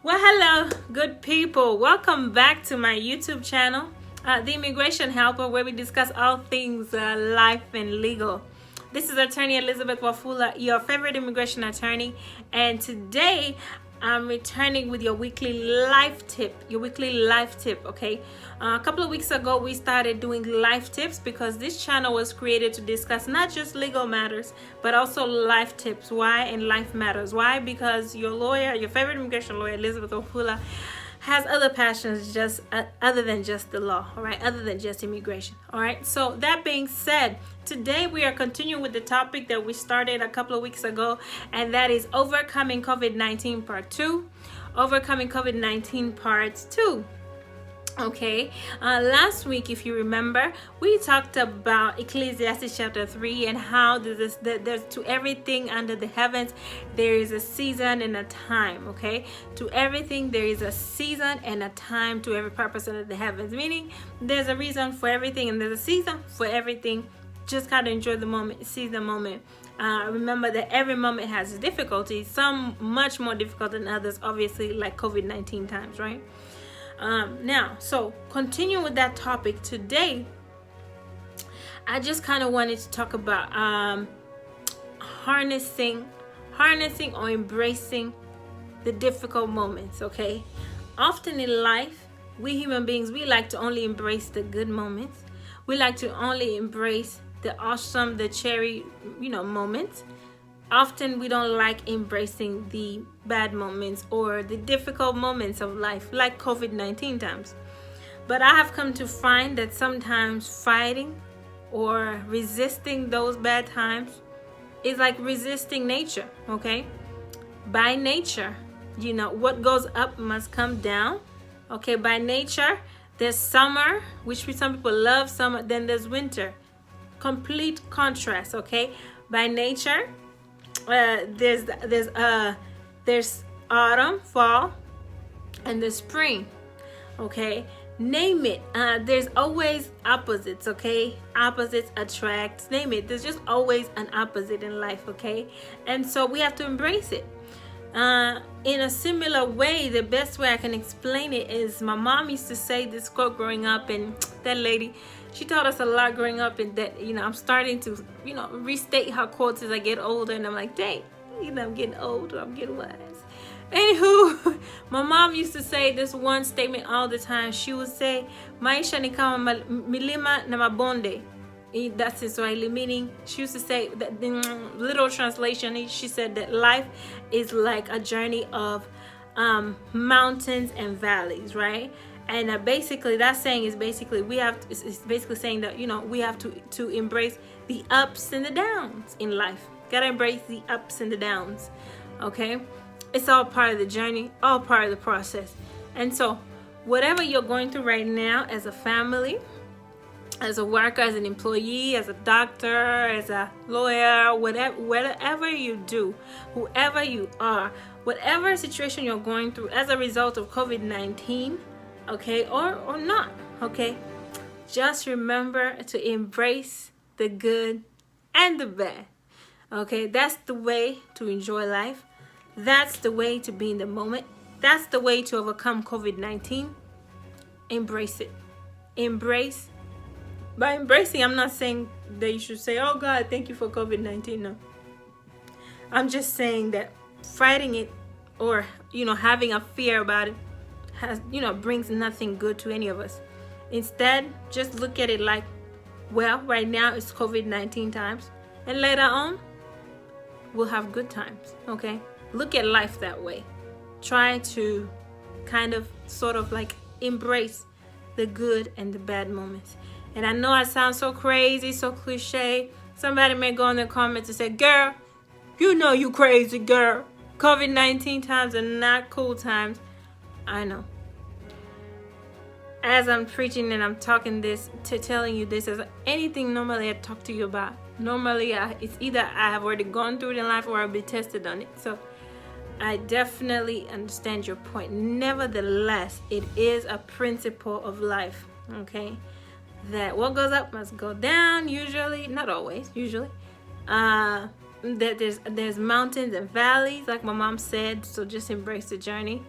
Well, hello, good people. Welcome back to my YouTube channel, The Immigration Helper, where we discuss all things life and legal. This is Attorney Elizabeth Wafula, your favorite immigration attorney, and today I'm returning with your weekly life tip. Okay? A couple of weeks ago, we started doing life tips because this channel was created to discuss not just legal matters, but also life tips. Why? And life matters. Why? Because your lawyer, your favorite immigration lawyer, Elizabeth Wafula, has other passions just other than just the law, all right, other than just immigration. All right, so that being said, today we are continuing with the topic that we started a couple of weeks ago, and that is overcoming COVID-19 part 2. Overcoming COVID-19 part 2. Okay, last week, if you remember, we talked about Ecclesiastes chapter 3 and how there's to everything under the heavens there is a season and a time. Okay, to everything there is a season and a time to every purpose under the heavens, meaning there's a reason for everything and there's a season for everything. Just kind of enjoy the moment, seize the moment. Remember that every moment has difficulties, some much more difficult than others, obviously, like COVID-19 times, right? Now, so continue with that topic today. I just kind of wanted to talk about harnessing or embracing the difficult moments. Okay, often in life, we human beings, we like to only embrace the good moments. We like to only embrace the awesome, the cherry, moments. Often we don't like embracing the bad moments or the difficult moments of life, like COVID-19 times. But I have come to find that sometimes fighting or resisting those bad times is like resisting nature, okay? By nature, what goes up must come down, okay? By nature, there's summer, which some people love summer, then there's winter. Complete contrast, okay? By nature, there's autumn, fall, and the spring. Okay, name it. There's always opposites. Okay, opposites attract. Name it. There's just always an opposite in life. Okay, and so we have to embrace it. In a similar way, the best way I can explain it is my mom used to say this quote growing up, and that lady, she taught us a lot growing up, and that, I'm starting to, restate her quotes as I get older, and I'm like, dang, I'm getting older, I'm getting wise. Anywho, my mom used to say this one statement all the time. She would say, maisha ni kama milima na mabonde. That's in Swahili, meaning she used to say that, the literal translation, she said that life is like a journey of mountains and valleys, right? And basically that saying is basically it's basically saying that we have to embrace the ups and the downs in life. Gotta embrace the ups and the downs. Okay, it's all part of the journey, all part of the process. And so whatever you're going through right now, as a family, as a worker, as an employee, as a doctor, as a lawyer, whatever you do, whoever you are, whatever situation you're going through as a result of COVID-19, okay, or not, okay, just remember to embrace the good and the bad. Okay, that's the way to enjoy life. That's the way to be in the moment. That's the way to overcome COVID-19. Embrace it. Embrace. By embracing, I'm not saying that you should say, oh God, thank you for COVID-19. No. I'm just saying that fighting it or, having a fear about it has, brings nothing good to any of us. Instead, just look at it like, well, right now it's COVID-19 times, and later on, we'll have good times, okay? Look at life that way. Try to kind of sort of like embrace the good and the bad moments. And I know I sound so crazy, so cliche. Somebody may go in the comments and say, girl, you crazy, girl. COVID-19 times are not cool times. I know. As I'm preaching and I'm talking this, telling you this, as anything normally I talk to you about, normally it's either I have already gone through it in life or I'll be tested on it. So I definitely understand your point. Nevertheless, it is a principle of life, okay? That what goes up must go down, usually, not always, usually. that there's mountains and valleys, like my mom said. So just embrace the journey.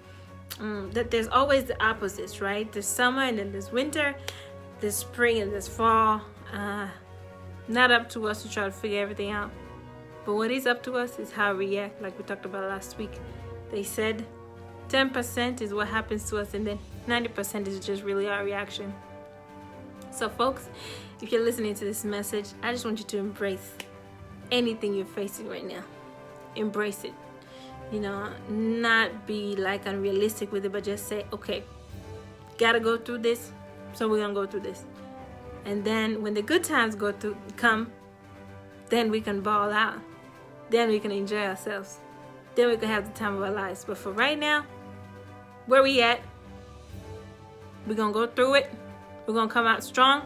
That there's always the opposites, right? There's summer and then there's winter, there's spring and there's fall. Not up to us to try to figure everything out, but what is up to us is how we react, like we talked about last week. They said 10% is what happens to us, and then 90% is just really our reaction. So folks, if you're listening to this message, I just want you to embrace anything you're facing right now. Embrace it. You know, not be like unrealistic with it, but just say, okay, gotta go through this, so we're gonna go through this. And then when the good times come, then we can ball out. Then we can enjoy ourselves. Then we can have the time of our lives. But for right now, where we at, we're gonna go through it. We're gonna come out strong,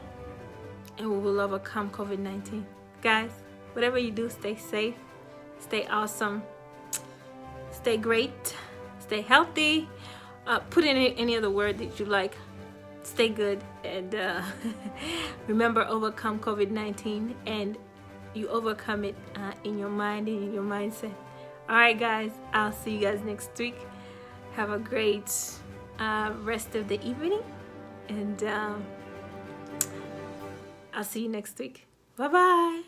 and we will overcome COVID-19. Guys, whatever you do, stay safe, stay awesome, stay great, stay healthy. Put in any other word that you like. Stay good, and remember, overcome COVID-19, and you overcome it in your mind and in your mindset. All right, guys, I'll see you guys next week. Have a great rest of the evening, and I'll see you next week. Bye-bye.